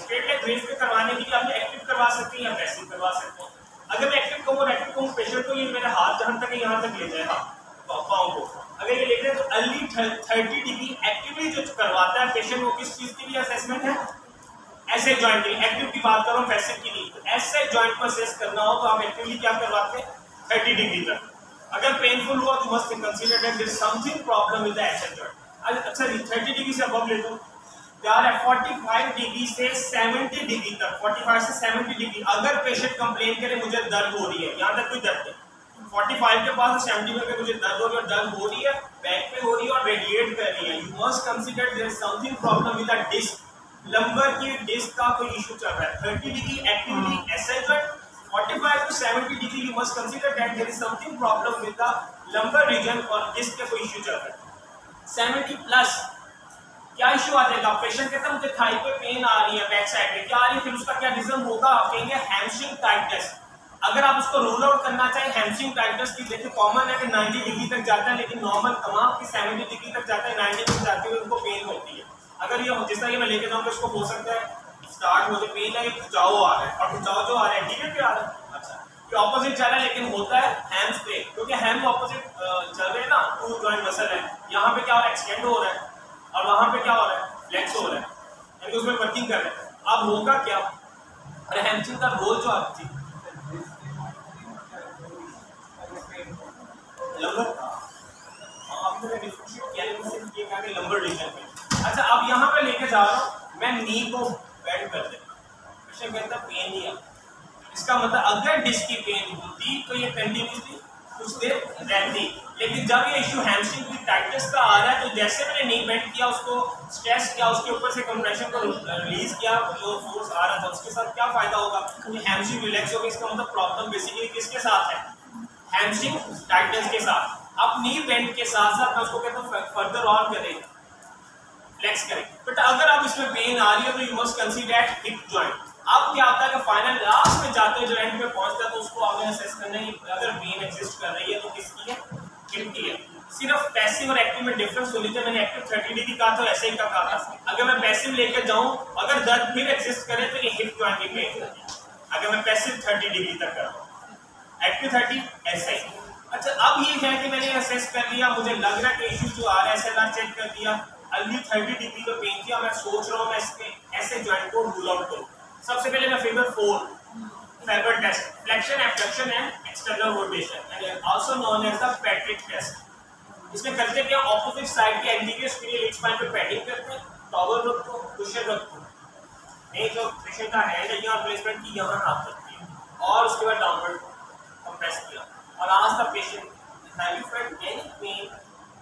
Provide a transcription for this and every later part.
Straight leg raise पे करवाने के लिए आप एक्टिव करवा सकते हैं या पैसिव करवा सकते हैं। अगर मैं एक्टिव कहूँ पेशेंट को ये मेरा हाथ जहाँ तक है यहाँ तक ले जाए, पाँव को अगर ये लेते हैं तो अर्ली 30 डिग्री एक्टिवली जो करवाता है पेशेंट, वो किस चीज के लिए असेसमेंट है? ऐसे जॉइंट के लिए। एक्टिव की बात करूँ, पैसिव की नहीं। तो ऐसे जॉइंट को असेस करना हो तो आप एक्टिवली क्या करवाते हैं? 30 डिग्री तक। अगर पेनफुल हुआ तो must consider that there is something problem with the axial joint. अच्छा 30 डिग्री से अब ले लो यार है 45 डिग्री से 70 डिग्री तक, 45 से 70 डिग्री। अगर पेशेंट कंप्लेन करे मुझे दर्द हो रही है, यहाँ तक कोई दर्द नहीं, 45 के पास 70 में मुझे दर्द हो रही है, और दर्द हो रही है बैक पे हो रही है और रेडिएट कर रही है, you must consider there is something problem with the disc, lumbar की डिस्क का कोई इशू चल रहा है। 30 degree actively SL joint, 45 to 70 degree you must consider that there is something problem with the lumbar region और disc का कोई issue चल रहा है। 70 प्लस क्या इशू आ जाएगा? पेशेंट कहता है मुझे थाई पे पेन आ रही है, बैक साइड पे क्या आ रही है, फिर उसका क्या रीजन होगा? आप कहेंगे हैमस्ट्रिंग टाइटनेस। अगर आप उसको रूल आउट करना चाहें हैमस्ट्रिंग टाइटनेस की, देखिए कॉमन है कि 90 डिग्री तक जाता है, लेकिन नॉर्मल तमाम की 70 डिग्री तक जाता है, 90 तक जाते हुए उनको पेन होती है। अगर ये जिस तरह मैं लेके जाऊंगा इसको हो सकता है स्टार्ट मुझे पेन है, खिंचाव आ रहा है, और खिंचाव जो आ रहा है टीवी पे आ रहा है, अच्छा ये ऑपोजिट जा रहा है, लेकिन होता है हैम्स पे, क्योंकि हैम ऑपोजिट चल रहे हैं ना, टू जॉइंट मसल है, यहाँ पे क्या हो रहा है? एक्सटेंड हो रहा है, और वहां पे क्या हो रहा है? फ्लेक्स हो रहा है, यानी उसमें वर्किंग कर रहे हैं। अब होगा क्या? अरे हैमस्ट्रिंग का रोल जो आती है लंबर रीजन पे। अच्छा अब यहाँ पे लेके जा रहा हूँ मैं, नी को बेंड कर देता हूँ, पेशेंट कहता है पेन नहीं आता। इसका मतलब अगर डिस्क की पेन होती तो ये कंटिन्यूसली कुछ देर रहती, लेकिन जब ये इशू हैमस्ट्रिंग की टाइटनेस का आ रहा है तो जैसे मैंने नी बेंड किया, उसको स्ट्रेस किया, उसके ऊपर से कंप्रेशन को रिलीज किया, जो फोर्स आ रहा था उसके साथ क्या फायदा होगा? कि हैमस्ट्रिंग रिलैक्स हो गई। इसका मतलब प्रॉब्लम बेसिकली किसके साथ है? हैमस्ट्रिंग टाइटनेस के साथ। अब नी बेंड के साथ साथ मैं उसको कहता हूँ फर्दर ऑन करें, फ्लेक्स करें। बट अगर आप इसमें पेन आ रही है तो you must consider hip joint. अब क्या होता है कि फाइनल लास्ट में जाते हुए जो एंड में पहुंचता है तो उसको आपने असेस करना है अगर पेन एग्जिस्ट कर रही है तो किसकी है? हिप की है। सिर्फ पैसिव और एक्टिव में डिफरेंस हो लीजिए। मैंने एक्टिव 30 डिग्री कहा था, ऐसे ही का कहा था। अगर मैं पैसिव लेकर जाऊं, अगर दर्द फिर एग्जिस्ट करे तो ये हिप जॉइंट की पेन है। अगर मैं पैसिव 30 डिग्री तक कराऊं, एक्टिव 30 ऐसे ही। अच्छा अब ये है कि मैंने असेस कर लिया, मुझे लग रहा है कि इशू जो आ रहा है एसएलआर चेक कर दिया, अर्ली 30 डिग्री का पेन किया, मैं सोच रहा हूँ मैं इसके ऐसे जॉइंट को रूल आउट करूँ। सबसे पहले मैं figure 4 FABER test, flexion abduction and external rotation and also known as the Patrick test. इसमें करते क्या? ऑपोजिट साइड के एंटीरियर स्पीनियल स्पाइन पे पैडिंग करते हैं, टॉवल रखो, कुशन रखो, नहीं जो पेशेंट का हैंड है यहाँ प्लेसमेंट की यहाँ हाथ रखती है, और उसके बाद डाउनवर्ड कंप्रेस किया और ask the patient have you felt any pain?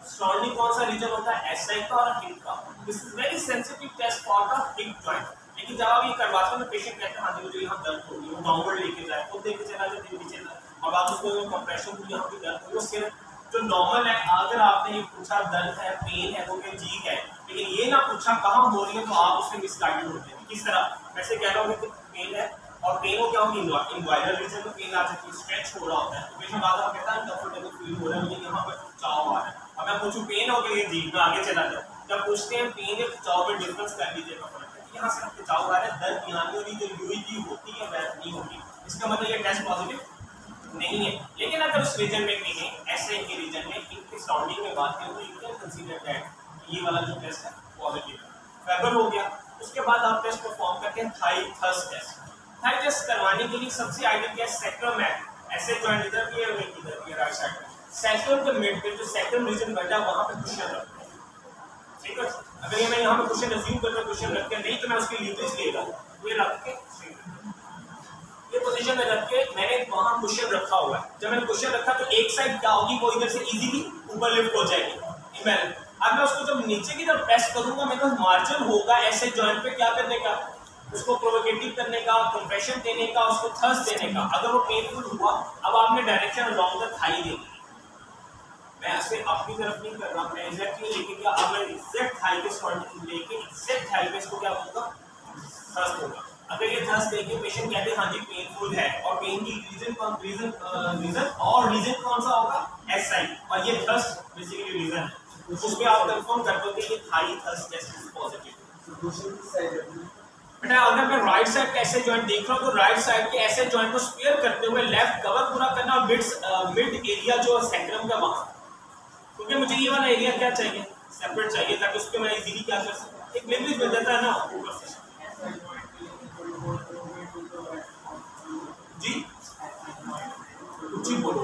Surrounding कौन सा रीजन होता है? एसआई का और हिप का। This is very sensitive test for the hip joint. लेकिन जब आप ये करवाते हैं तो पेशेंट कहते हैं हाँ जी मुझे यहाँ दर्द हो रही है, वो डाउनवर्ड लेके जाए, खुद लेके चला जाए, दिन भी चला, अब आप उसको कंप्रेशन को यहाँ पे दर्द हो, वो सिर्फ जो नॉर्मल है। अगर आपने ये पूछा दर्द है, पेन है, तो फिर ठीक है, लेकिन ये ना पूछा कहाँ हो रही है, तो आप उससे मिसगाइडेड होते हैं। किस तरह? वैसे कह रहा हूँ कि पेन है, और पेन को क्या होगी? इनवायरल रीजन में पेन आ जाती है, स्ट्रेच हो रहा होता है, तो पेशेंट बाद कहता है कंफर्टेबल फील हो रहा है, मुझे यहाँ पर खिंचाव आ रहा है। अब मैं पूछूं पेन हो गई जी, मैं आगे चला जाऊँ, जब पूछते हैं पेन या खिंचाव में डिफरेंस कर लीजिएगा, यहाँ से खिंचाव आ रहा है, दर्द यहाँ नहीं हो रही, जो यूईटी होती है वह नहीं होगी, इसका मतलब ये टेस्ट पॉजिटिव नहीं है। लेकिन अगर उस रीजन में कहें ऐसे के रीजन में इनके सराउंडिंग में बात करें तो यू कैन कंसीडर दैट ये वाला जो टेस्ट है पॉजिटिव है। फेबर हो गया, उसके बाद आप टेस्ट परफॉर्म करते हैं thigh thrust test. Thigh test करवाने के लिए सबसे आइडियल क्या है? सेक्रम है, ऐसे जॉइंट इधर भी है, इधर भी है, राइट साइड में। सेक्रम के मिड पे जो सेक्रम रीजन बैठा वहां पे कुशन रखते हैं, ठीक है। अगर ये मैं यहाँ पे क्वेश्चन अज्यूम करता हूँ, क्वेश्चन रख के नहीं तो मैं उसकी लीवरेज लेगा, ये रख के ये पोजीशन में रख के मैंने वहाँ क्वेश्चन रखा हुआ है। जब मैंने क्वेश्चन रखा तो एक साइड क्या होगी? वो इधर से इजीली ऊपर लिफ्ट हो जाएगी, इमेजिन। अब मैं उसको जब नीचे की तरफ प्रेस करूंगा, मेरे पास मार्जिन होगा ऐसे जॉइंट पे क्या करने का? उसको प्रोवोकेटिव करने का, कंप्रेशन देने का, उसको थर्स्ट देने का। अगर वो पेनफुल हुआ, अब आपने डायरेक्शन अलोंग द थाई देनी। मैं ऐसे अपनी तरफ नहीं कर रहा, मैं एग्जैक्टली लेके क्या, अब मैं एग्जैक्ट थाई के पॉइंट लेके एग्जैक्ट थाई पे इसको क्या होगा? थर्स्ट होगा। अगर ये थर्स्ट देके पेशेंट कहते हैं हाँ जी पेनफुल है, और पेन की रीजन और रीजन कौन सा होगा? एस साइड, और ये थर्स्ट बेसिकली रीजन है। उसमें आप कंफर्म कर दो कि ये thigh thrust test is positive. बेटा अगर मैं राइट साइड का ऐसे जॉइंट देख रहा हूँ तो राइट साइड के ऐसे जॉइंट को स्पेयर करते हुए लेफ्ट कवर पूरा करना और मिड एरिया जो सेक्रम का वहां, क्योंकि मुझे ये वाला एरिया क्या चाहिए, सेपरेट चाहिए, ताकि उस पर मैं इजीली क्या कर सकूं, एक लिवरेज मिल जाता है ना ऊपर से। जी कुछ ही बोलो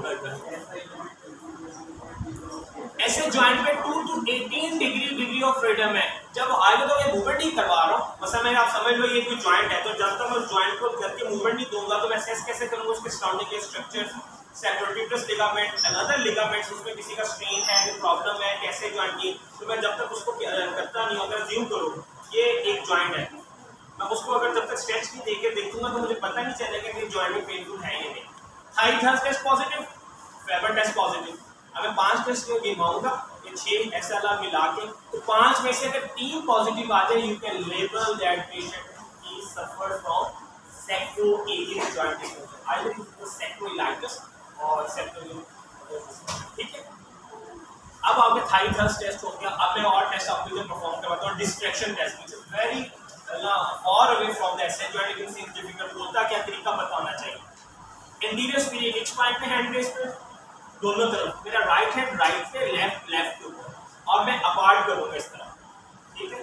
ऐसे जॉइंट में 2 to 18 डिग्री ऑफ फ्रीडम है। जब आगे तो मैं मूवमेंट ही करवा रहा हूँ, मतलब मैं आप समझ लो ये कोई जॉइंट है, तो जब तक मैं उस जॉइंट को करके मूवमेंट नहीं दूंगा तो मैं असेस कैसे करूंगा उसके सराउंडिंग के structures, sacrotuberous ligament and other ligaments, उसमें किसी का स्ट्रेन है, कोई प्रॉब्लम है, कैसे जॉइंट की, तो मैं जब तक उसको करता नहीं, अगर ज्यूम करो ये एक जॉइंट है, मैं उसको अगर जब तक स्ट्रेच नहीं देके देखूंगा तो मुझे पता नहीं चलेगा कि जॉइंट में पेनफुल है या नहीं। Thigh thrust test positive, FABER test positive, अगर 5 टेस्ट को गिनवाऊंगा ये 6 एसएलआर मिला के, तो 5 में से अगर 3 पॉजिटिव आ जाए you can label that patient he suffer from sacroiliac joint disorder, either it is sacroiliitis और सैक्रोइलियक। ठीक है, अब आपके थाई थ्रस्ट टेस्ट हो गया। अब मैं और टेस्ट आपको जो परफॉर्म करवाता हूँ, distraction test, which is very far away from the SL joint, लेकिन सीम्स डिफिकल्ट होता, क्या तरीका बताना चाहिए। इंटीरियर स्पीरियड विच पॉइंट पे हैंड रेस्ट पे, दोनों तरफ, मेरा राइट हैंड राइट पे, लेफ्ट के ऊपर, और मैं अपार्ट करूंगा इस तरह, ठीक है,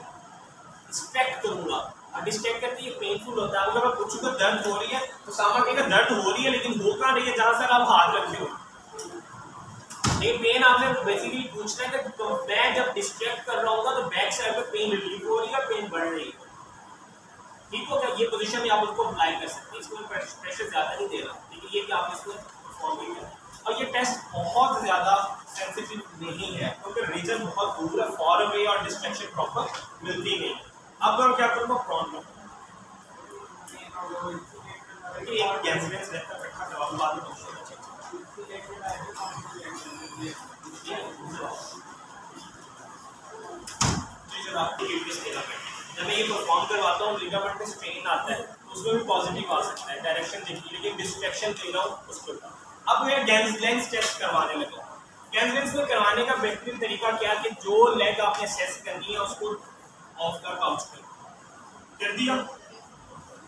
स्ट्रेक्ट करूंगा। अब डिस्ट्रैक्ट करते ये पेनफुल होता है, अगर मैं पूछूंगा दर्द हो रही है तो सामने कहेगा दर्द हो रही है, लेकिन हो कहाँ रही है जहां सर आप हाथ रखे हो। ये पेन आपने बेसिकली पूछना है कि तो मैं जब डिस्ट्रैक्ट कर रहा हूँ तो बैक साइड पे पेन रिलीव हो रही है, पेन बढ़ रही है, ठीक हो गया। ये पोजीशन में आप उसको अप्लाई कर सकते हैं, इसमें प्रेशर ज्यादा नहीं दे रहा, लेकिन ये कि आप इसको परफॉर्म करें। और ये टेस्ट बहुत ज्यादा सेंसिटिव नहीं है क्योंकि रीजन बहुत दूर है, फॉर अवे और डिस्ट्रैक्शन प्रॉपर मिलती नहीं। अब मैं क्या करूँगा, प्रॉन में एक गैसलेंस रहता है, बैठा जवाब बाद में पूछूंगा। जब मैं ये परफॉर्म करवाता हूँ लिगामेंट में स्ट्रेन आता है तो उसमें भी पॉजिटिव आ सकता है, डायरेक्शन देखिए, लेकिन डिस्ट्रैक्शन दे रहा हूँ उसके ऊपर। अब मैं गैंसलेंस टेस्ट करवाने लगा। गैंसलेंस में करवाने का बेहतरीन तरीका क्या कि जो लेग आपने असेस करनी है उसको ऑफ का काउच कर दिया,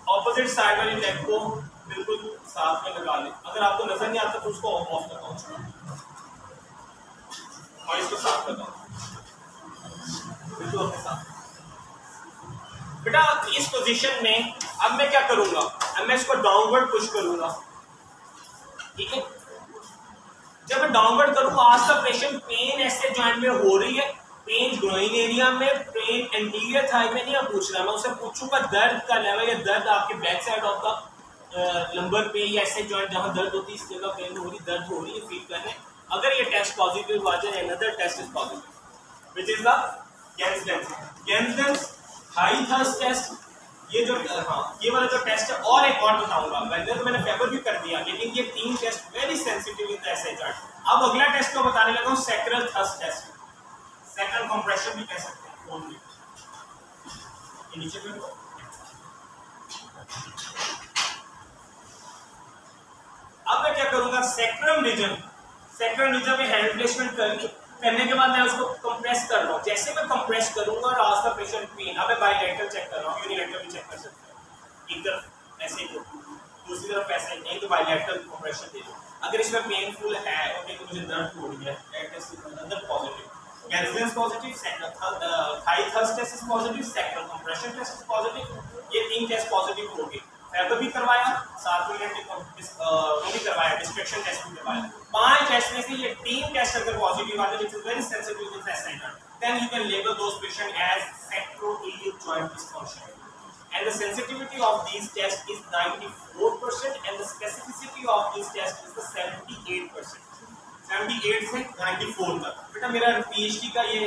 ऑपोजिट साइड वाली लेग को बिल्कुल साथ में लगा लें, अगर आपको नजर नहीं आता तो उसको ऑफ का काउच कर और इसको साथ लगाओ बिल्कुल अपने साथ। बेटा इस पोजीशन में अब मैं क्या करूंगा, अब मैं इसको डाउनवर्ड पुश करूंगा, ठीक है। जब मैं डाउनवर्ड करूंगा आज का पेशेंट पेन ऐसे जॉइंट में हो रही है, पेन ग्रोइंग एरिया में, पेन एंटीरियर थाई में नहीं पूछ रहा, मैं उसे पूछूंगा दर्द का लेवल या दर्द आपके back side of the lumbar पे या ऐसे जॉइंट जहां दर्द होती है इस जगह पेन हो रही, दर्द हो रही है, फील करने। अगर ये टेस्ट पॉजिटिव आ जाए, another test is positive which is the Gaenslen's thigh thrust test. ये जो ये वाला जो टेस्ट है, और एक और बताऊंगा, वैसे तो मैंने पेपर भी कर दिया, लेकिन ये 3 test very sensitive in the SA joint. अब अगला टेस्ट को बताने लगा हूं, sacral thrust test, sacral compression भी कह सकते हैं ओनली। ये नीचे पे अब मैं क्या करूंगा, सैक्रल रीजन में हैंड प्लेसमेंट करने के बाद मैं उसको कंप्रेस कर रहा हूँ। जैसे मैं कंप्रेस करूंगा और आज का पेशेंट पेन, अब मैं बायलैटरल चेक कर रहा हूँ, यूनिलैटरल भी चेक कर सकते हैं, एक तरफ ऐसे को दूसरी तरफ ऐसे नहीं, तो बायलैटरल कंप्रेशन दे दो। अगर इसमें पेनफुल है ओके तो मुझे दर्द हो रही है, that is another positive. Gaenslen's positive, thigh thrust test is positive, sacral compression test is positive, ये 3 टेस्ट पॉजिटिव हो गए। फेबर भी करवाया, साथ में वो भी करवाया, डिस्ट्रैक्शन टेस्ट भी करवाया। 5 टेस्ट में से ये 3 टेस्ट अगर पॉजिटिव आते हैं, which is very sensitive in test center, then you can label those patient as sacroiliac joint dysfunction, and the sensitivity of these tests is 94% and the specificity of these tests is the 78%, 78 से 94 तक। बेटा मेरा PhD का ये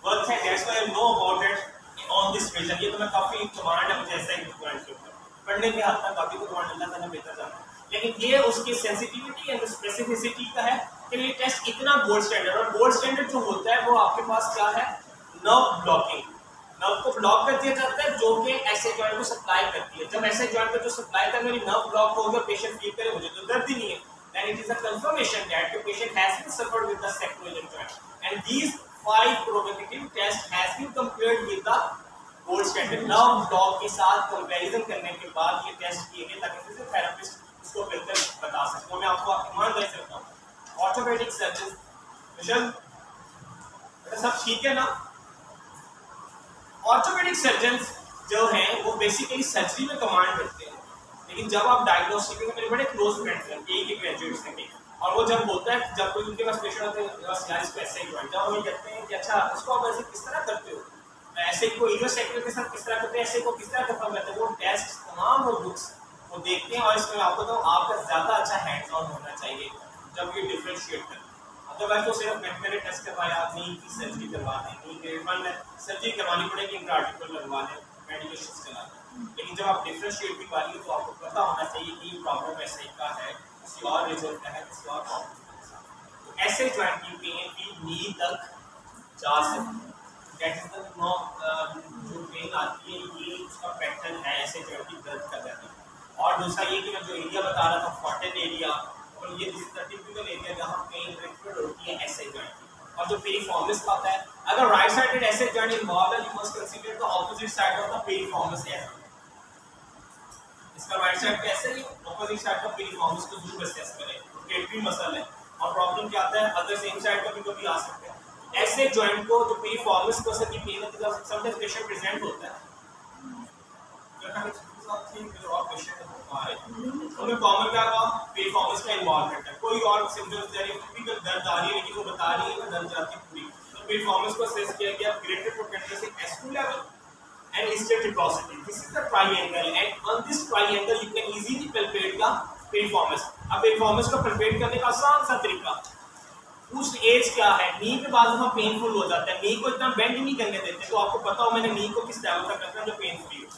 work है, that's why I know about it on this region. ये तो मैं काफी कमांड है मुझे ऐसा ही पॉइंट के ऊपर पढ़ने के हद तक काफी को कमांड अल्लाह ताला बेहतर जानता है, लेकिन ये उसकी सेंसिटिविटी एंड स्पेसिफिसिटी का है कि ये टेस्ट इतना गोल्ड स्टैंडर्ड, और गोल्ड स्टैंडर्ड जो होता है वो आपके पास क्या है, नर्व ब्लॉकिंग, नर्व को ब्लॉक कर दिया जाता है जो कि ऐसे जॉइंट को सप्लाई करती है। जब ऐसे जॉइंट को जो सप्लाई कर मेरी नर्व ब्लॉक हो गया, पेशेंट फील करे मुझे तो दर्द ही नहीं है, then it is a confirmation that the patient has been suffered with the sacroiliac joint, and these 5 provocative tests has been compared with the gold standard love dog के साथ कंपैरिजन करने के बाद ये टेस्ट किए गए ताकि फिजियोथेरेपिस्ट उसको बेहतर बता सके। मैं आपको ईमानदारी से सकता हूँ ऑर्थोपेडिक सर्जन सब ठीक है ना। ऑर्थोपेडिक सर्जन्स जो हैं वो बेसिकली सर्जरी में कमांड करते हैं, लेकिन जब आप डायग्नोस्टिक में, मेरे बड़े क्लोज फ्रेंड्स हैं एक ही ग्रेजुएट्स हैं, और वो जब होता है जब कोई उनके पास पेशेंट होते हैं यार इसको ऐसे ही जॉइंट, जब वो कहते हैं कि अच्छा इसको आप ऐसे किस तरह करते हो, ऐसे को इलियोसेक्टर के साथ किस तरह करते हैं, ऐसे को किस तरह खत्म करते हैं, वो टेस्ट तमाम वो बुक्स वो देखते हैं। और इसमें आपको तो आपका ज़्यादा अच्छा हैंड्स ऑन होना चाहिए जब ये डिफ्रेंशिएट करते हैं। अदरवाइज तो सिर्फ मेरे टेस्ट करवाया, नी की सर्जरी करवा दें, नी के सर्जरी करवानी पड़ेगी, इंट्राआर्टिकुलर लगवा लें, मेडिकेशन चला दें। लेकिन जब आप डिफ्रेंशिएट की बारी हो तो आपको पता होना चाहिए कि प्रॉब्लम ऐसे का है, किसी और रिजल्ट है, किसी और प्रॉब्लम। तो ऐसे जॉइंट की पेन की नी तक जा सकती है, दैट इज द जो पेन आती है ये उसका पैटर्न है ऐसे जॉइंट की दर्द का जाना। और दूसरा ये कि मैं जो एरिया बता रहा था फॉर्टेन एरिया, और ये this is the typical area जहां पेन रिलेटेड होती है ऐसे जॉइंट। और जो पेरिफॉर्मिस का होता है, अगर राइट साइडेड ऐसे जॉइंट इन्वॉल्व है, you must consider the opposite side of the piriformis edge. इसका राइट साइड कैसे है, ऑपोजिट साइड ऑफ पेरिफॉर्मिस को जरूर असेस करें, रोटेटरी मसल है। और प्रॉब्लम क्या आता है, अगर सेम साइड का भी आ सकते हैं ऐसे जॉइंट को, जो पेरिफॉर्मिस को से की पेन होती है, समटाइम्स पेशेंट प्रेजेंट होता है हमें कॉमन क्या हुआ, पेरिफॉर्मिस का इन्वॉल्वमेंट है, कोई और सिम्पटम्स टिपिकल दर्द आ रही है लेकिन वो बता रही है दर्द जाती पूरी। तो पेरिफॉर्मिस को असेस किया गया ग्रेटर प्रोटेक्टिव से S2 level and reciprocity. This is the triangle, and on this triangle you can easily palpate the piriformis. अब piriformis को palpate करने का आसान सा तरीका, उस एज क्या है, नी पे बाद में पेनफुल हो जाता है, नी को इतना बेंड नहीं करने देते, तो आपको पता हो मैंने नी को किस लेवल तक रखना जो पेन फ्री हो।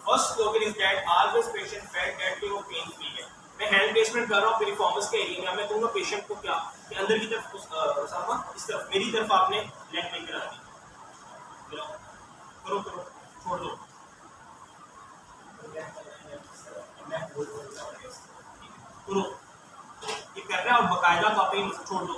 First slogan is that always patient felt that कि वो पेन फ्री है। मैं हैंड प्लेसमेंट कर रहा हूँ पेरिफॉर्मिस के एरिया में, मैं कहूँगा पेशेंट को क्या कि अंदर की तरफ इस तरफ मेरी तरफ आपने लेग में करा दी, करो करो छोड़ दो, करो ये कर रहा है और बकायदा तो आप छोड़ दो,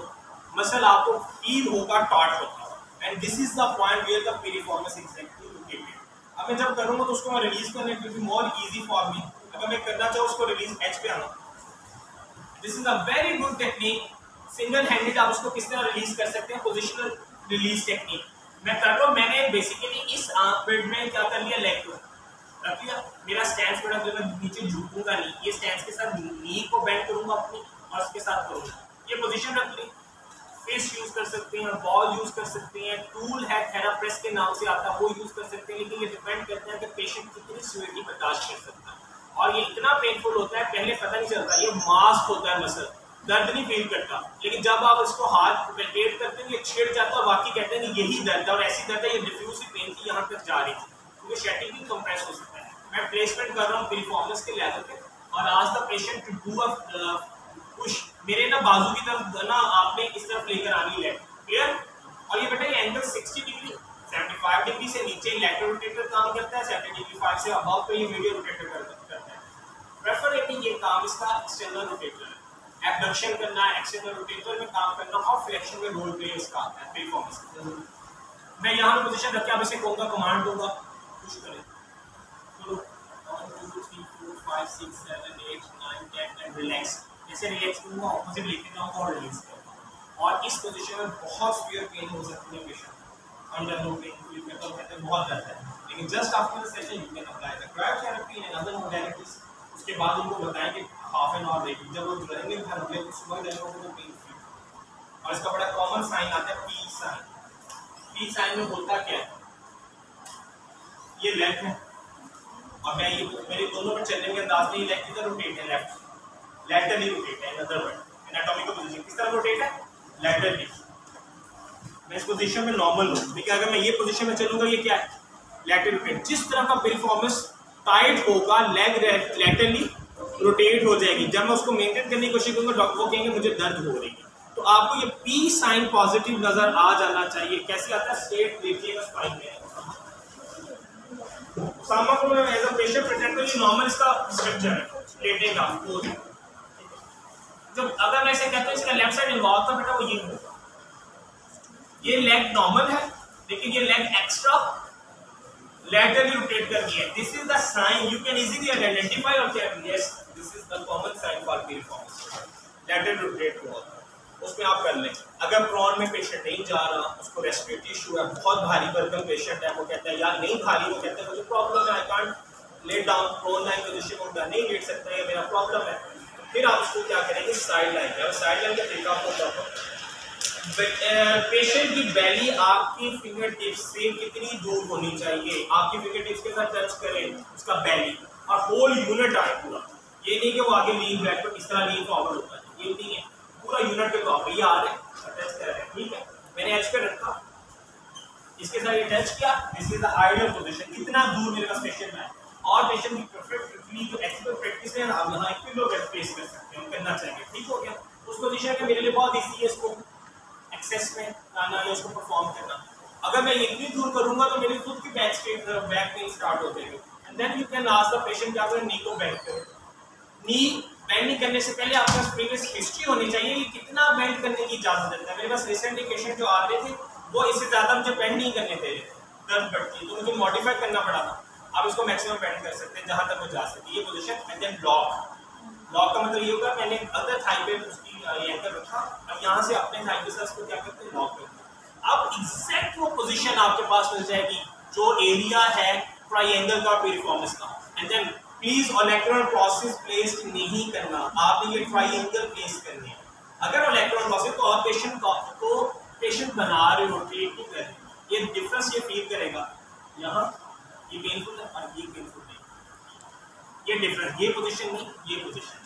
मसल आपको फील होगा टॉट होता है, and this is the point where the piriformis exactly located. अब मैं जब करूंगा तो उसको मैं रिलीज करने के लिए मोर इजी फॉर मी, अगर मैं करना चाहूँ उसको रिलीज एच पे आना, this is a very good technique. Single handed आप उसको किस तरह रिलीज कर सकते हैं, पोजिशनल रिलीज टेक्निक मैं कर रहा हूँ। मैंने बेसिकली इस बेड में क्या कर लिया, लेग को रख लिया, मेरा स्टैंड पड़ा, मैं नीचे झुकूंगा नहीं, ये स्टैंड के साथ नी को बेंड करूंगा अपनी और उसके साथ करूंगा, ये पोजीशन रख ली। फिस्ट यूज कर सकते हैं, बॉल यूज कर सकते हैं, टूल है थेराप्रेस के नाम से आता है वो यूज कर सकते हैं, लेकिन ये डिपेंड करता है कि पेशेंट कितनी सीवियरिटी बर्दाश्त कर सकता है। और ये इतना पेनफुल होता है, पहले पता नहीं चलता, ये मास्क होता है मसल, दर्द नहीं फील करता, लेकिन जब आप इसको हाथ रोटेट करते हैं ये छिड़ जाता है और बाकी कहते हैं यही दर्द है, और ऐसी दर्द है ये डिफ्यूज पेन थी यहाँ तक जा रही थी, क्योंकि शेटिंग भी कंप्रेस हो सकता है। मैं प्लेसमेंट कर रहा हूँ पेरिफॉर्मिस के लेवल पे, और ask the patient to do a push, मेरे ना बाजू की तरफ ना आपने इस तरफ लेकर आनी है, क्लियर। और ये बेटा ये एंगल 60 डिग्री 75 डिग्री से नीचे लैटरल रोटेटर काम करता है, 70 डिग्री 5 से अबव पे ये मीडियल रोटेटर करता है। प्रेफरेबली ये काम इसका एक्सटर्नल रोटेटर है, एबडक्शन करना है, एक्सटर्नल रोटेटर में काम करना, और फ्लेक्शन में रोल प्ले इसका आता है पेरिफॉर्मिस। मैं यहाँ पे पोजीशन रख के आप इसे कहूँगा, कमांड दूंगा, पुश करें, चलो 1 2 3 4 5 6 7 8 9 10 एंड रिलैक्स, जैसे रिलैक्स करूँगा ऑपोजिट लेके जाऊँगा और रिलीज करूँगा। और इस पोजीशन में बहुत सीवियर पेन हो सकती है पेशेंट, अंडर नो पेन कहते हैं बहुत दर्द है, लेकिन just after the session you can apply the cryotherapy and other modalities. उसके बाद उनको बताएं कि हाफ एन आवर वेट, जब वो जुड़ेंगे घर अगले दिन सुबह जाएंगे तो पेन फ्री। और इसका बड़ा कॉमन साइन आता है पी साइन। पी साइन में होता क्या है, ये लेफ्ट है और मैं ये मेरे दोनों में चलने के अंदाज में लेफ्ट की तरफ रोटेट है, लेफ्ट लैटरली रोटेट है, in other word anatomical position किस तरफ रोटेट है, लैटरली। मैं इस पोजीशन में नॉर्मल हूँ, लेकिन अगर मैं ये पोजीशन में चलूंगा ये क्या है, लैटरल रोटेट। जिस तरह का पेरिफॉर्मिस टाइट होगा लेग लैटरली रोटेट हो जाएगी। जब मैं उसको मेंटेन करने की कोशिश करूंगा डॉक्टर को कहेंगे मुझे दर्द हो रही है। तो आपको ये पी साइन पॉजिटिव नजर आ जाना चाहिए। कैसे आता है, स्ट्रेट देखिएगा स्पाइन में, सामा को मैं एज अ पेशेंट प्रेजेंट करूं, नॉर्मल इसका स्ट्रक्चर है, लेटेगा पोज। जब अगर मैं इसे कहता हूं इसका लेफ्ट साइड इन्वॉल्व था बेटा, वो ये होगा, ये लेग नॉर्मल है लेकिन ये लेग एक्स्ट्रा laterally rotate कर दिया. This is the sign you can easily identify or check. Yes, this is the common sign for piriformis. Lateral rotate को उसमें आप कर लें. अगर प्रॉन में पेशेंट नहीं जा रहा, उसको रेस्पिरेटरी इशू है, बहुत भारी भरकम पेशेंट है, वो कहता है यार नहीं भारी, वो कहता है मुझे प्रॉब्लम है, I can't lay down prone lying position में नहीं लेट सकता, ये मेरा प्रॉब्लम है. फिर आप उसको क्या करेंगे, साइड लाइन. और साइड लाइन का तरीका आपको बताऊं. पेशेंट की बेली आपकी फिंगर टिप्स से कितनी दूर होनी चाहिए, आपकी फिंगर टिप्स के साथ टच करें उसका बेली और होल यूनिट आए पूरा. ये नहीं कि वो आगे लीन बैक पर इस तरह लीन फॉरवर्ड होता है, ये नहीं है. पूरा यूनिट के तौर पे ये आ रहे हैं, टच कर रहे हैं. ठीक है, मैंने एज पे रखा, इसके साथ ये टच किया. This is the ideal position. कितना दूर मेरे पास पेशेंट है और पेशेंट की परफेक्टली जो एक्सपर्ट प्रैक्टिस है आप यहाँ एक पिलो प्लेस कर सकते हैं, करना चाहिए. ठीक हो गया. उस पोजीशन का मेरे लिए बहुत इजी है इसको एक्सेस में आना या उसको परफॉर्म करना. अगर मैं इतनी दूर करूंगा तो मेरी खुद की बैक पेन स्टार्ट हो जाएगी. And then you can ask the patient क्या करें, नी को बेंड करो. नी बेंड नहीं करने से पहले आपके पास प्रीवियस हिस्ट्री होनी चाहिए कि कितना बेंड करने की इजाजत देता है. मेरे पास रिसेंटली पेशेंट जो आ रहे थे वो इससे ज्यादा मुझे बेंड नहीं करने दे रहे थे, दर्द बढ़ती, तो मुझे मॉडिफाई करना पड़ा था. आप इसको मैक्सिमम बेंड कर सकते हैं जहां तक वो जा सके. ये position and then lock. Lock का मतलब ये होगा मैंने अदर थाई पे उसकी एंकर रखा और यहाँ से अपने थाई के साथ उसको क्या करते हैं, लॉक करते हैं. अब एग्जैक्ट वो पोजीशन आपके पास मिल जाएगी जो एरिया है ट्रायंगल का पीरिफॉर्मिस का. And then please olecranon process place नहीं करना, आपने ये ट्रायंगल प्लेस करनी है. अगर ओलेक्ट्रॉन प्रोसेस तो आप पेशेंट को पेशेंट बना रहे हो, ट्रीट नहीं कर रहे, ये डिफरेंस ये फील करेगा. यहाँ ये पेनफुल है और ये पेनफुल नहीं, ये डिफरेंस. ये पोजीशन नहीं, ये पोजीशन.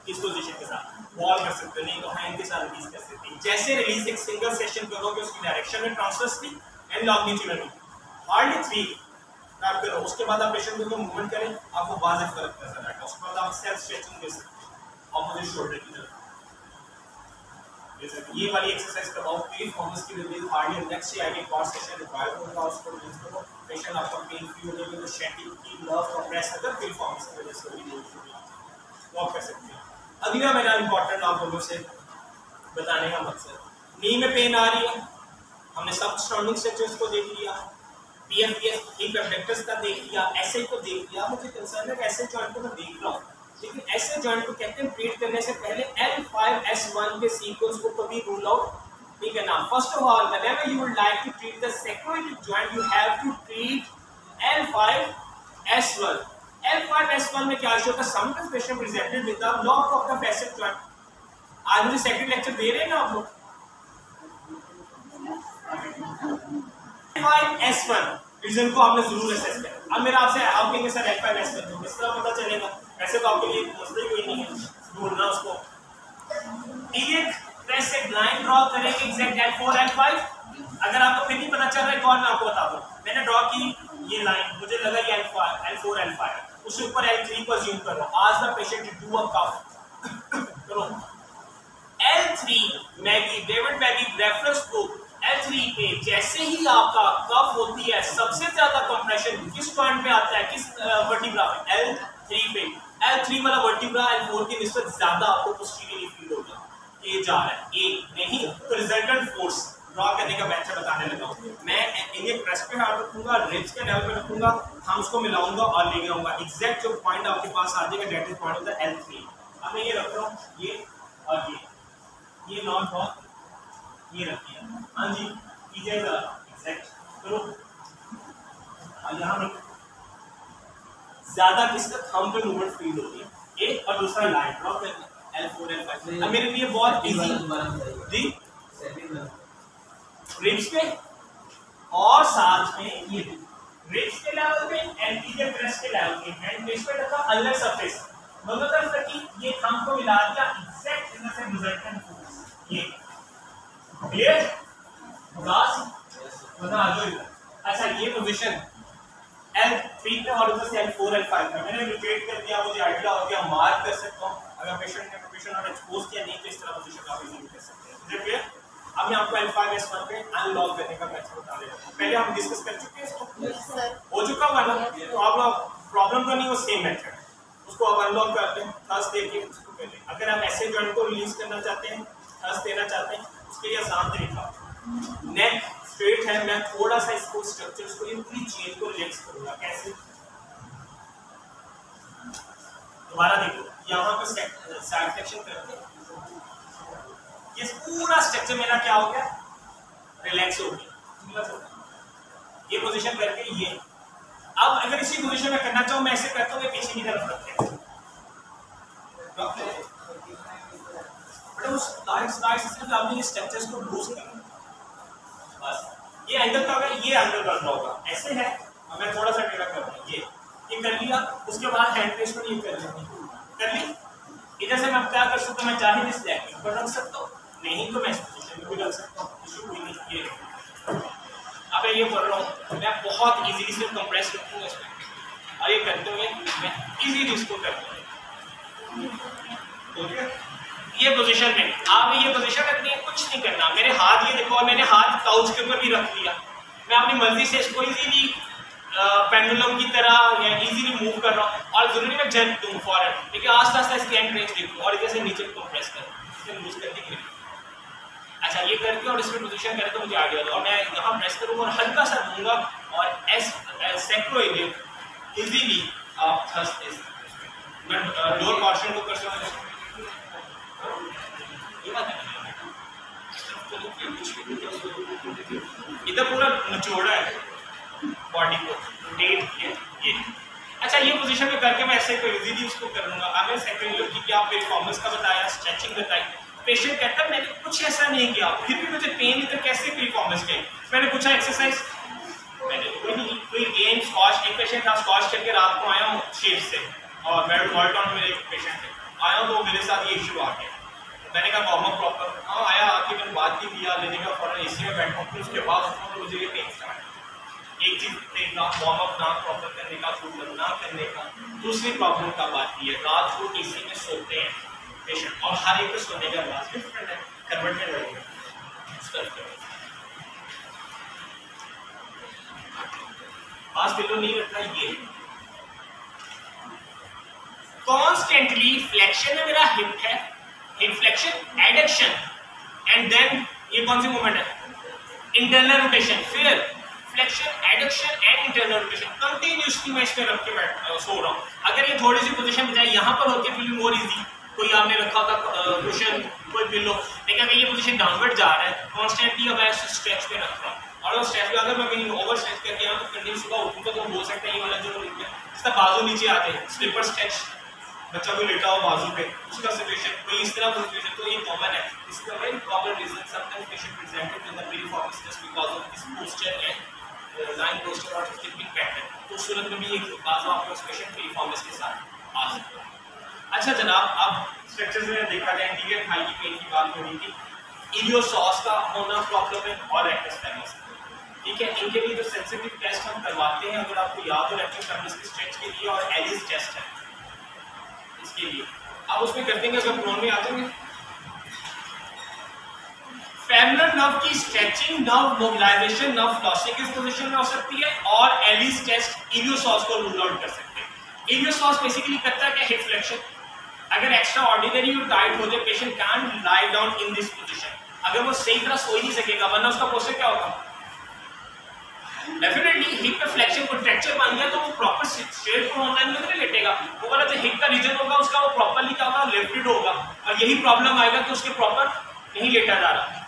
इस पोजीशन के साथ वॉल कर सकते हो, नहीं तो हैंड के साथ रिलीज कर सकते हैं. जैसे रिलीज एक सिंगल सेशन करोगे उसकी डायरेक्शन में ट्रांसवर्सली एंड लॉन्गिट्यूडनली हार्डली 3 आप करो. उसके बाद आप पेशेंट को मूवमेंट करें, आपको वाज़ेह फर्क नजर आएगा. उसके बाद आप सेल्फ स्ट्रेचिंग दे सकते हैं ऑपोजिट शोल्डर की तरफ. ये वाली एक्सरसाइज करवाओ. पीरिफॉर्मिस की रिलीज हार्डली नेक्स्ट डे आएगी, कॉर्स सेशन रिक्वायर्ड होगा, उसको रिलीज करो. पेशेंट आपका पेन फ्री हो जाएगा. तो शेटिंग की नर्व कंप्रेस अगर पीरिफॉर्मिस की वजह से वॉक कर सकते हैं. अगला मेरा इंपॉर्टेंट आप लोगों से बताने का मकसद, नी में पेन आ रही है, हमने सब सराउंडिंग स्ट्रक्चर्स को देख लिया, पीएफपीएस हिप एब्डक्टस का देख लिया, एसए को देख लिया. मुझे कंसर्न है कि एसए जॉइंट को मैं देख रहा हूँ, लेकिन एसए जॉइंट को कहते हैं ट्रीट करने से पहले L5S1 के सीक्वेंस को कभी रूल आउट नहीं करना. First of all whenever you would like to treat the sacroiliac joint you have to treat L5S1. L5S1 में क्या होता है, sometimes patient presented with the lock of the facet joint. आज मुझे सेकंड लेक्चर दे रहे हैं ना आप लोग. L5S1 रीजन को आपने जरूर असेस करना. अब मेरा आपसे आप कहेंगे सर L5S1 तो किस तरह पता चलेगा, वैसे तो आपके लिए मसला कोई नहीं है ढूंढना उसको. एक ट्रेस से लाइन ड्रॉ करेंगे एग्जैक्ट L4 L5. अगर आपको फिर नहीं पता चल रहा है कौन, मैं आपको बता दूं. मैंने ड्रॉ की ये लाइन, मुझे लगा ये L4 L5, उसके ऊपर L3 को अज्यूम कर रहा हूं. आज द पेशेंट डू अ कफ करो. L3 Maggi David Maggi reference book L3 पे जैसे ही आपका कफ होती है सबसे ज्यादा कंप्रेशन किस पॉइंट पे आता है, किस वर्टिब्रा पे, L3 पे. L3 वाला वर्टिब्रा L4 की निस्बत ज्यादा आपको पोस्टीरियरली फील होगा. ये जा रहा है एक नहीं तो रिजल्टेंट फोर्स ड्रॉ करने का मेथड बताने लगा हूं. मैं इन्हें प्रेस पे हाथ रखूंगा, रिब्स के लेवल पे रखूंगा, हम उसको मिलाऊंगा और ले जाऊंगा. एग्जैक्ट जो पॉइंट आपके पास आ जाएगा that is point of the L3. अब मैं ये रख रहा हूं, ये और ये नॉट बहुत ये रखिए. हाँ जी कीजिएगा एग्जैक्ट करो. यहाँ रखो. ज्यादा किसका थंब पे मूवमेंट फील होती है. एक और दूसरा लाइन ड्रॉ करना L4 L5. अब मेरे लिए बहुत इजी जी रिब्स पे और साथ में ये रिब्स के लेवल पे एंटीरियर ब्रेस्ट के लेवल पे हैंड ब्रेस्ट पे रखा अलग सरफेस दोनों तरफ रखी. ये थंब को मिला दिया एग्जैक्ट इधर से रिजल्टेंट फोर्स. ये क्लियर बस बता दो इधर. अच्छा ये पोजीशन L3 पे और उधर से L4 L5 पे मैंने रिपीट कर दिया. मुझे आइडिया हो गया, मार्क कर सकता हूँ. अगर पेशेंट और एक्सपोज किया नहीं तो इस तरह पोजीशन आप इजीली कर सकते हैं. क्लियर. अब मैं आपको L5S1 पे अनलॉक करने का मेथड बता रहा हूं. पहले हम डिस्कस कर चुके हैं इसको. हो चुका हुआ ना, तो आप लोग प्रॉब्लम तो नहीं, वो सेम मेथड है. उसको आप अनलॉक करते हैं, थर्स देके उसको पहले. अगर आप ऐसे जॉइंट को रिलीज करना चाहते हैं, थर्स देना चाहते हैं, उसके लिए आसान तरीका नेक स्ट्रेट है, मैं थोड़ा सा इसको स्ट्रक्चर्स को, ये पूरी चेन को रिलैक्स करूंगा। कैसे? दोबारा देखो, यहाँ पे साइड फ्लेक्शन करके ये पूरा स्ट्रक्चर मेरा क्या हो गया, रिलैक्स हो गया। ये पोजीशन करके ये, अब अगर इसी पोजीशन में करना चाहूँ मैं ऐसे करता हूँ, पीछे की तरफ रखते हैं, उस आपने स्ट्रक्चर्स को लूज करना। बस ये एंगल का होगा, ये एंगल करना होगा, ऐसे है। अब मैं थोड़ा सा टेढ़ा कर रहा हूँ, ये कर लिया। उसके बाद हैंड प्लेसमेंट ये कर ली। इधर से मैं क्या कर सकता हूँ, मैं चाहे इस लेग पर रख सकता हूँ, नहीं तो मैं इस पोजीशन में भी रख सकता हूँ, इशू कोई नहीं। ये अब ये कर रहा हूँ मैं, बहुत इजीली से कंप्रेस रखूँगा इसमें, और ये करते हुए मैं इजीली इसको करता हूँ। ओके, ये पोजीशन में आप ये पोजीशन रखनी है, कुछ नहीं करना। मेरे हाथ ये देखो, और मैंने हाथ काउच के ऊपर भी रख दिया। मैं अपनी मर्जी से इसको इजीली पेंडुलम की तरह या इजीली मूव कर रहा हूँ, और जरूरी मैं जंप दूँ फॉरवर्ड, लेकिन आस्ते आस्ते इसकी एंड रेंज देखूँ और इधर से नीचे को प्रेस करूँ, इसे लूज करने के लिए। अच्छा, ये करके और इसमें पोजीशन करें तो मुझे आइडिया दो, और मैं यहाँ प्रेस करूँगा और हल्का सा दूंगा, और एस सैक्रोइलियम इजीली आप थ्रस्ट इस मैं लोअर पोर्शन को कर सकता हूँ। इधर पूरा निचोड़ा है बॉडी को, रोटेट किया ये। अच्छा, ये पोजीशन में करके मैं ऐसे इजीली उसको कर लूंगा। आपने सैक्रोइलियम की क्या परफॉर्मेंस का बताया, स्ट्रेचिंग बताई। पेशेंट कहता है मैंने कुछ ऐसा नहीं किया, फिर भी मुझे पेन इधर कैसे परफॉर्मेंस की। मैंने पूछा एक्सरसाइज, मैंने कोई गेम स्क्वाश, एक पेशेंट था स्क्वाश करके रात को आया हूँ शेप से, और मैं वॉल्टॉन में एक पेशेंट थे, आया हूँ तो मेरे साथ ये इशू आ गया। मैंने कहा वार्म अप प्रॉपर, हाँ आया, आके मैंने बात ही किया, लेने का फौरन एसी में बैठा, फिर उसके बाद तो मुझे ये पेन स्टार्ट। एक चीज देखना, वार्म अप ना प्रॉपर करने का, फूड ना करने का। दूसरी प्रॉब्लम का बात ये है, रात को एसी में सोते हैं पेशेंट, और हर एक को सोने का अंदाज डिफरेंट है, कन्वर्टेड रहेगा। पास बिलो नहीं रखना, ये कॉन्स्टेंटली फ्लेक्शन में मेरा हिप है, hip flexion, adduction, and then ये कौन सी मूवमेंट है, इंटरनल रोटेशन, फिर flexion, adduction and internal rotation. Continuously मैं इसमें रख के सो रहा हूँ। अगर ये थोड़ी सी पोजीशन बजाय यहाँ पर होती है, फिर मोर इजी, कोई आपने रखा होता कुशन, कोई पिलो, लेकिन अगर ये पोजीशन डाउनवर्ड जा रहा है, कॉन्स्टेंटली अब मैं स्ट्रेच पे रख रहा हूँ, और वो स्ट्रेच पे अगर मैं कहीं ओवर स्ट्रेच करके आऊँ तो कंटिन्यूस सुबह उठूँगा तो हो सकता है ये वाला जो इसका बाजू नीचे आते हैं, स्लीपर स्ट्रेच, बच्चा को लेटा हो बाजू पे, उसका सिचुएशन कोई इस तरह का सिचुएशन, तो ये कॉमन है। इसका very common reason sometimes patient presented with the piriformis just because of this posture and lying posture और स्लीपिंग पैटर्न। तो उस सूरत में भी एक बाजू आपको पेशेंट पेरिफॉर्मिस के साथ आ सकता है। अच्छा जनाब, अब स्ट्रक्चर्स में देखा जाए, एंटीरियर थाई की पेन की बात हो रही थी, इलियोसॉस का होना प्रॉब्लम है और रेक्टस फेमस, ठीक है। इनके लिए जो सेंसिटिव टेस्ट हम करवाते हैं, अगर आपको याद हो, रेक्टस फेमस के स्ट्रेच के लिए और एलिस टेस्ट है इसके लिए, आप उसमें कर देंगे। अगर प्रोन में आ जाएंगे, फेमरल नर्व की stretching, nerve mobilization, nerve flossing इस पोजीशन में हो सकती है, और एलिस टेस्ट इलियोसॉस को रूल आउट कर सकते हैं। इलियोसॉस बेसिकली करता है क्या, हिप फ्लेक्शन। अगर एक्स्ट्रा ऑर्डिनरी और टाइट हो जाए, patient can lie down in this position, अगर वो सही तरह सो ही नहीं सकेगा, वरना उसका पोस्चर क्या होगा, डेफिनेटली हिप पे फ्लेक्शन कॉन्ट्रैक्चर बन गया तो वो प्रॉपर स्ट्रेट ऑनलाइन में नहीं लेटेगा, वो वाला जो हिप का रीजन होगा उसका वो प्रॉपर्ली क्या होगा, लिफ्टेड होगा, और यही प्रॉब्लम आएगा तो उसके प्रॉपर नहीं लेटा जा रहा।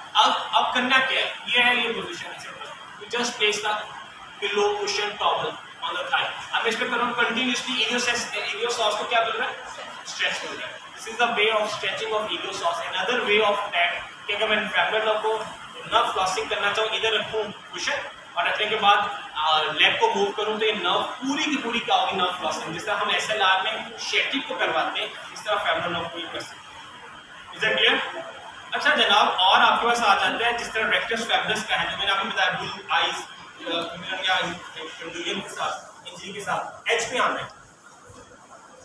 अब करना क्या है, ये है ये पोजीशन है, simple, you just place the pillow cushion towel on the thigh. अब इस पे करो कंटीन्यूअसली, इलियोसॉस को क्या बोल रहा है, स्ट्रेच कर रहा है। This is the way of stretching of iliopsoas. Another way of that कि अगर मैं फेमरल नर्व को नर्व फ्लॉसिंग करना चाहूँ, इधर रखूँ कुशन और रखने के बाद लेग को मूव करूँ तो ये नर्व पूरी की पूरी क्या होगी, नर्व फ्लॉसिंग। जिस तरह हम एसएलआर में शेटिंग को करवाते हैं, इस तरह फेमरल नर्व को कर सकते हैं। Is it clear? अच्छा जनाब, और आपके पास आ जाता है जिस तरह रेक्टस फेमरस का है, जो मैंने आपको बताया बुल आइज या कंडुलियम के साथ, इंजरी के साथ, एच पे आना है।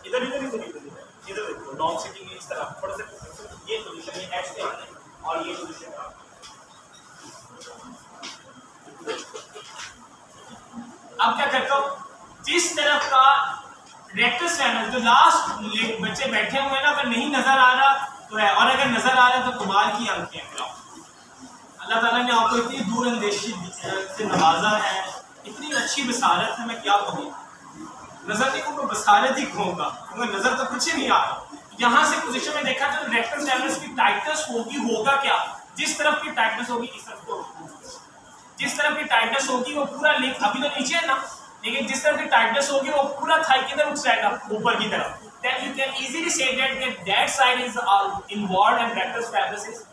इधर इधर इधर इधर इधर देखो, लॉन्ग सिटिंग इस तरह थोड़ा सा ये पोजीशन में एच पे आना है, और ये पोजीशन का अब क्या करता हूँ, जिस तरफ का रेक्टस फेमरस जो लास्ट बच्चे बैठे हुए हैं ना, अगर नहीं नजर आ रहा तो है, और अगर नजर आ रहा है तो कमाल की आंखें, अल्लाह ताला ने आपको इतनी दूर अंदेशी से नवाजा है, इतनी अच्छी बसारत है, मैं क्या कहूँ। नजर नहीं को बसारत ही कहूँगा, क्योंकि नजर तो कुछ ही नहीं आ रहा। यहाँ से पोजीशन में देखा तो रेक्टस लेवल्स की टाइटनेस होगा क्या, जिस तरफ की टाइटनेस होगी इस तरफ को, जिस तरफ की टाइटनेस होगी वो पूरा लिंक अभी तो नीचे है ना, लेकिन जिस तरफ की टाइटनेस होगी वो पूरा थाई की तरफ उठ जाएगा ऊपर की तरफ। Then you can easily say that side is involved and rectus fibrous is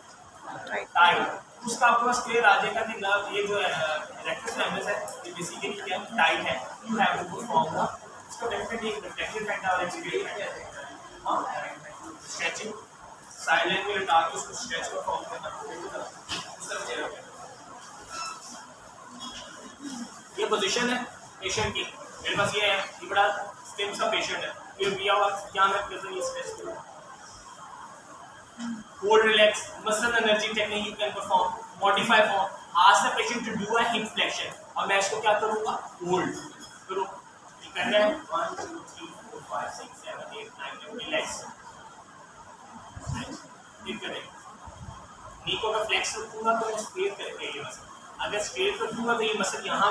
tight. उसका आपके पास क्लियर आ जाएगा कि ना ये जो रेक्टस fibrous है ये बेसिकली क्या टाइट है। You have to perform the इसका डेफिनेटली एक रिफ्लेक्टिव फैक्टर और एक्सपीरियंस है। हाँ, स्ट्रेचिंग साइलेंट में लटा के उसको स्ट्रेच परफॉर्म करना। ये पोजीशन है पेशेंट की, मेरे पास ये है, ये बड़ा स्टिम्स का पेशेंट है, ये दिया हुआ यहाँ मैं प्रेजेंट स्ट्रेच करूँ, hold relax muscle energy technique you can perform, modify form, ask the patient to do a hip flexion और मैं इसको क्या करूँगा, होल्ड करो, ये करना है 1 2 3 4 5 6 7 8 9 10 रिलैक्स, ठीक करें, नी को मैं फ्लेक्स करूँगा तो मैं स्ट्रेट करके ये मसल, अगर स्ट्रेट करूँगा तो ये मसल यहाँ